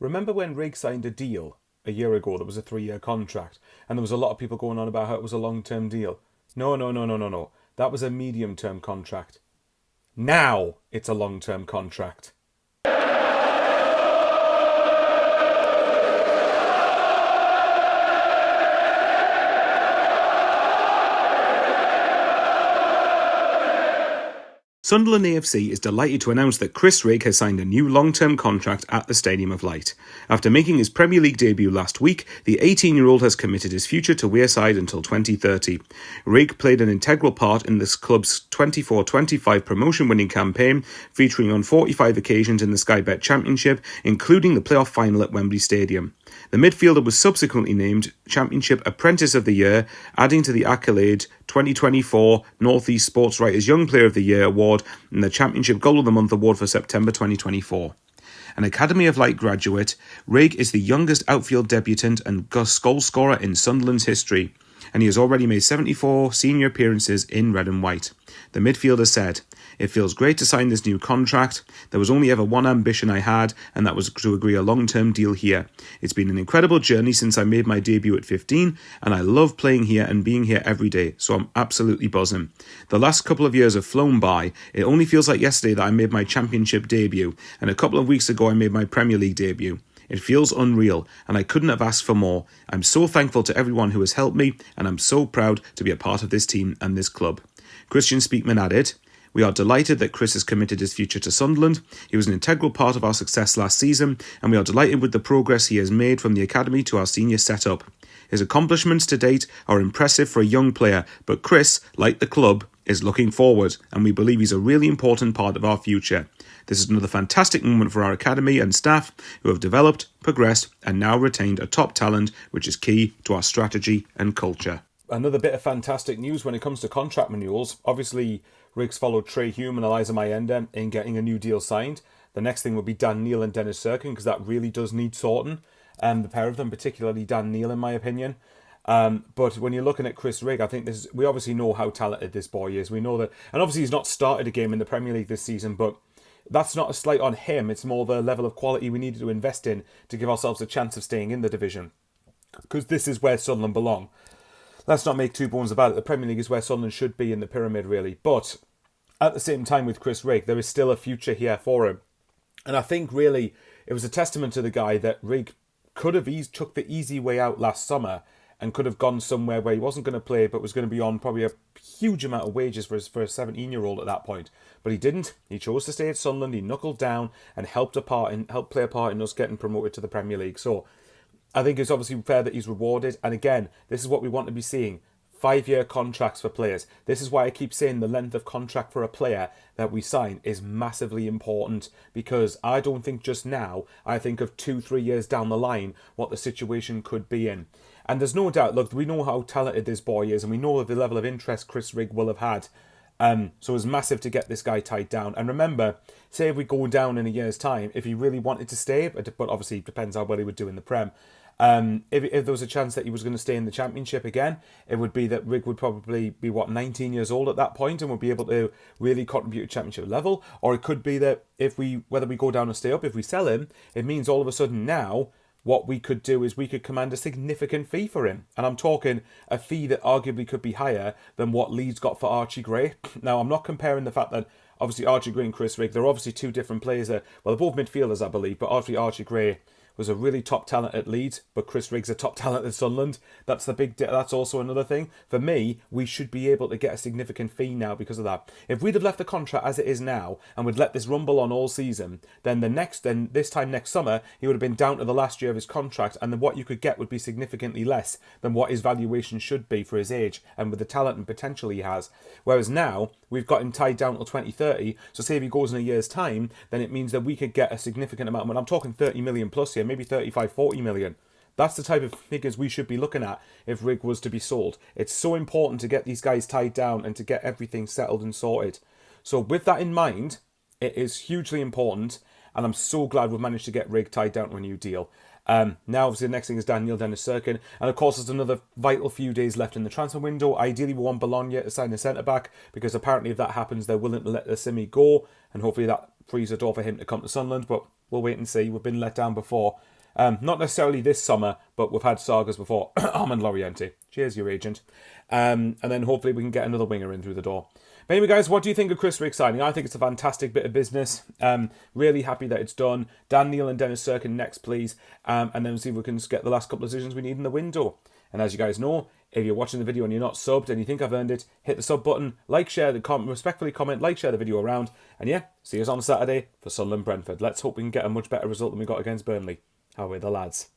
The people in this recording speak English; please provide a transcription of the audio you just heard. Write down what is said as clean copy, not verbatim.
Remember when Rigg signed a deal a year ago that was a 3-year contract, and there was a lot of people going on about how it was a long-term deal? No, no, no, no, no, no. That was a medium-term contract. Now it's a long-term contract. Sunderland AFC is delighted to announce that Chris Rigg has signed a new long-term contract at the Stadium of Light. After making his Premier League debut last week, the 18-year-old has committed his future to Wearside until 2030. Rigg played an integral part in this club's 24-25 promotion-winning campaign, featuring on 45 occasions in the Sky Bet Championship, including the playoff final at Wembley Stadium. The midfielder was subsequently named Championship Apprentice of the Year, adding to the accolade 2024 North East Sports Writers Young Player of the Year award and the Championship Goal of the Month award for September 2024. An Academy of Light graduate, Rigg is the youngest outfield debutant and goal scorer in Sunderland's history, and he has already made 74 senior appearances in red and white. The midfielder said, "It feels great to sign this new contract. There was only ever one ambition I had, and that was to agree a long-term deal here. It's been an incredible journey since I made my debut at 15, and I love playing here and being here every day, so I'm absolutely buzzing. The last couple of years have flown by. It only feels like yesterday that I made my championship debut, and a couple of weeks ago I made my Premier League debut. It feels unreal, and I couldn't have asked for more. I'm so thankful to everyone who has helped me, and I'm so proud to be a part of this team and this club." Christian Speakman added, "We are delighted that Chris has committed his future to Sunderland. He was an integral part of our success last season, and we are delighted with the progress he has made from the academy to our senior setup. His accomplishments to date are impressive for a young player, but Chris, like the club, is looking forward, and we believe he's a really important part of our future. This is another fantastic moment for our academy and staff who have developed, progressed, and now retained a top talent, which is key to our strategy and culture." Another bit of fantastic news when it comes to contract renewals. Obviously, Riggs followed Trey Hume and Eliza Mayenda in getting a new deal signed. The next thing would be Dan Neil and Dennis Serkin, because that really does need sorting. The pair of them, particularly Dan Neil, in my opinion. But when you're looking at Chris Rigg, I think we obviously know how talented this boy is. We know that, and obviously he's not started a game in the Premier League this season, but that's not a slight on him. It's more the level of quality we needed to invest in to give ourselves a chance of staying in the division. Because this is where Sunderland belong. Let's not make two bones about it. The Premier League is where Sunderland should be in the pyramid, really. But at the same time with Chris Rigg, there is still a future here for him. And I think, really, it was a testament to the guy that Rigg could have took the easy way out last summer and could have gone somewhere where he wasn't going to play but was going to be on probably a huge amount of wages for a 17-year-old at that point. But he didn't. He chose to stay at Sunderland. He knuckled down and helped play a part in us getting promoted to the Premier League. So I think it's obviously fair that he's rewarded. And again, this is what we want to be seeing. 5-year contracts for players. This is why I keep saying the length of contract for a player that we sign is massively important, because I don't think just now, I think of 2-3 years down the line what the situation could be in. And there's no doubt, look, we know how talented this boy is, and we know the level of interest Chris Rigg will have had. So it's massive to get this guy tied down. And remember, say if we go down in a year's time, if he really wanted to stay, but obviously it depends how well he would do in the Prem. If there was a chance that he was going to stay in the Championship again, it would be that Rigg would probably be, 19 years old at that point and would be able to really contribute at Championship level. Or it could be that whether we go down or stay up, if we sell him, it means all of a sudden now what we could do is we could command a significant fee for him. And I'm talking a fee that arguably could be higher than what Leeds got for Archie Gray. Now, I'm not comparing the fact that obviously Archie Gray and Chris Rigg, they're obviously two different players. Well, they're both midfielders, I believe, but obviously Archie Gray was a really top talent at Leeds, but Chris Rigg's a top talent at Sunderland. That's that's also another thing. For me, we should be able to get a significant fee now because of that. If we'd have left the contract as it is now and we'd let this rumble on all season, then this time next summer, he would have been down to the last year of his contract, and then what you could get would be significantly less than what his valuation should be for his age and with the talent and potential he has. Whereas now, we've got him tied down till 2030, so say if he goes in a year's time, then it means that we could get a significant amount. When I'm talking 30 million plus here, maybe 35, 40 million. That's the type of figures we should be looking at if Rigg was to be sold. It's so important to get these guys tied down and to get everything settled and sorted. So with that in mind, it is hugely important, and I'm so glad we've managed to get Rigg tied down to a new deal. Now, obviously, the next thing is Dennis Serkin. And, of course, there's another vital few days left in the transfer window. Ideally, we want Bologna to sign a centre-back, because apparently if that happens, they're willing to let the Simi go, and hopefully that frees the door for him to come to Sunderland. But we'll wait and see. We've been let down before. Not necessarily this summer, but we've had sagas before. Armand Loriente. Cheers, your agent. And then hopefully we can get another winger in through the door. But anyway, guys, what do you think of Chris Rigg signing? I think it's a fantastic bit of business. Really happy that it's done. Dan Neil and Dennis Sirkin next, please. And then see if we can get the last couple of decisions we need in the window. And as you guys know, if you're watching the video and you're not subbed and you think I've earned it, hit the sub button, like, share, respectfully comment, like, share the video around. And yeah, see us on Saturday for Sunderland Brentford. Let's hope we can get a much better result than we got against Burnley. How are the lads?